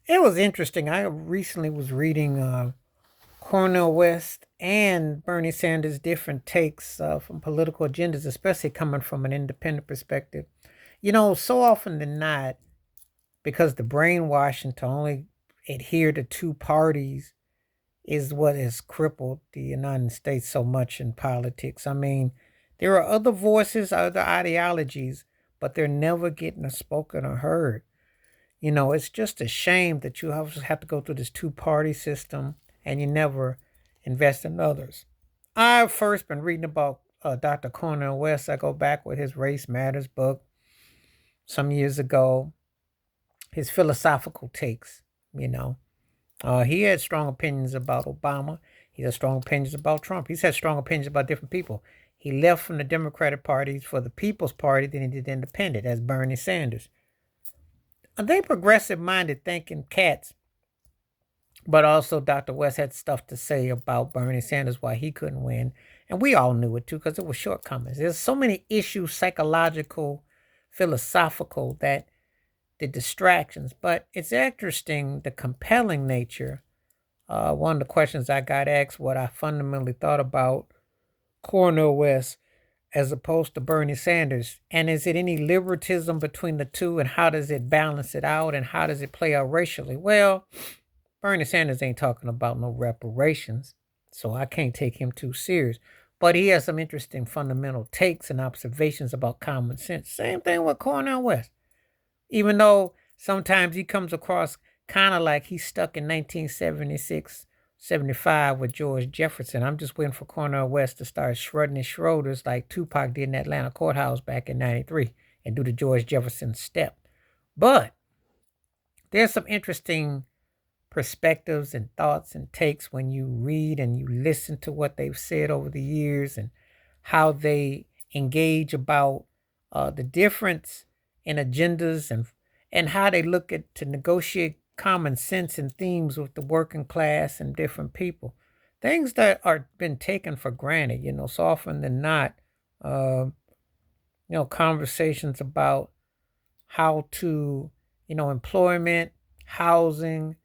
It was interesting. I recently was reading Cornell West and Bernie Sanders' different takes from political agendas, especially coming from an independent perspective. So often than not, because the brainwashing to only adhere to two parties is what has crippled the United States so much in politics. I mean, there are other voices, other ideologies, but they're never getting spoken or heard. It's just a shame that you always have to go through this two-party system and you never invest in others. I've first been reading about Dr. Cornell West. I go back with his Race Matters book some years ago, his philosophical takes, you know. He had strong opinions about Obama. He had strong opinions about Trump. He's had strong opinions about different people. He left from the Democratic Party for the People's Party, then he did independent as Bernie Sanders. They progressive minded thinking cats, but also Dr. West had stuff to say about Bernie Sanders, why he couldn't win. And we all knew it too, because it was shortcomings. There's so many issues, psychological, philosophical, that the distractions. But it's interesting, the compelling nature. One of the questions I got asked, what I fundamentally thought about Cornel West as opposed to Bernie Sanders. And is it any liberatism between the two? And how does it balance it out? And how does it play out racially? Well, Bernie Sanders ain't talking about no reparations, so I can't take him too serious. But he has some interesting fundamental takes and observations about common sense. Same thing with Cornel West. Even though sometimes he comes across kind of like he's stuck in 1976, 75 with George Jefferson. I'm just waiting for Cornel West to start shrugging his shoulders like Tupac did in Atlanta courthouse back in 93 and do the George Jefferson step. But there's some interesting perspectives and thoughts and takes when you read and you listen to what they've said over the years and how they engage about the difference in agendas and how they look at to negotiate common sense and themes with the working class and different people. Things that are been taken for granted, so often than not. Uh, Conversations about how to, employment, housing,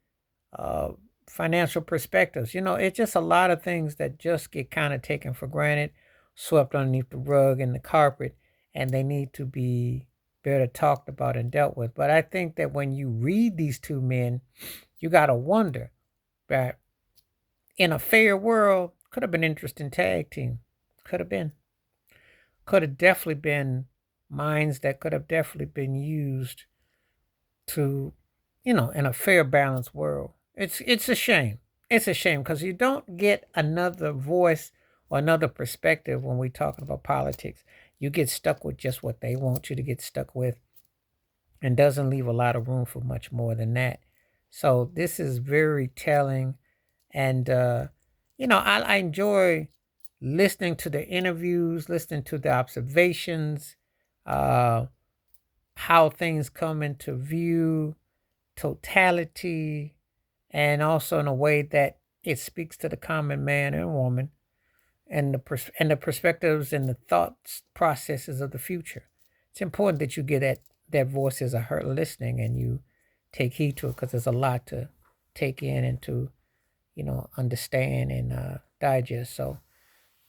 uh, financial perspectives. It's just a lot of things that just get kind of taken for granted, swept underneath the rug and the carpet, and they need to be better talked about and dealt with. But I think that when you read these two men, you got to wonder that in a fair world, could have been an interesting tag team. Could have been. Could have definitely been minds that could have definitely been used to, in a fair, balanced world. It's a shame. It's a shame because you don't get another voice or another perspective when we're talking about politics. You get stuck with just what they want you to get stuck with and doesn't leave a lot of room for much more than that. So this is very telling. And, I enjoy listening to the interviews, listening to the observations, uh, how things come into view, totality, and also in a way that it speaks to the common man and woman and the perspectives and the thoughts processes of the future. It's important that you get that voice as a heard listening and you take heed to it because there's a lot to take in and to understand and digest. So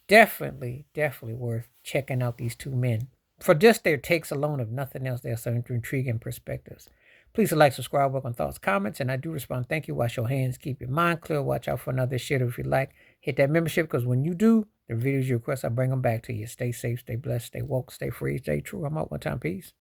definitely worth checking out these two men. For just their takes alone, if nothing else, they are some intriguing perspectives. Please like, subscribe, work on thoughts, comments, and I do respond. Thank you. Wash your hands. Keep your mind clear. Watch out for another shit if you like. Hit that membership because when you do, the videos you request, I bring them back to you. Stay safe, stay blessed, stay woke, stay free, stay true. I'm out one time. Peace.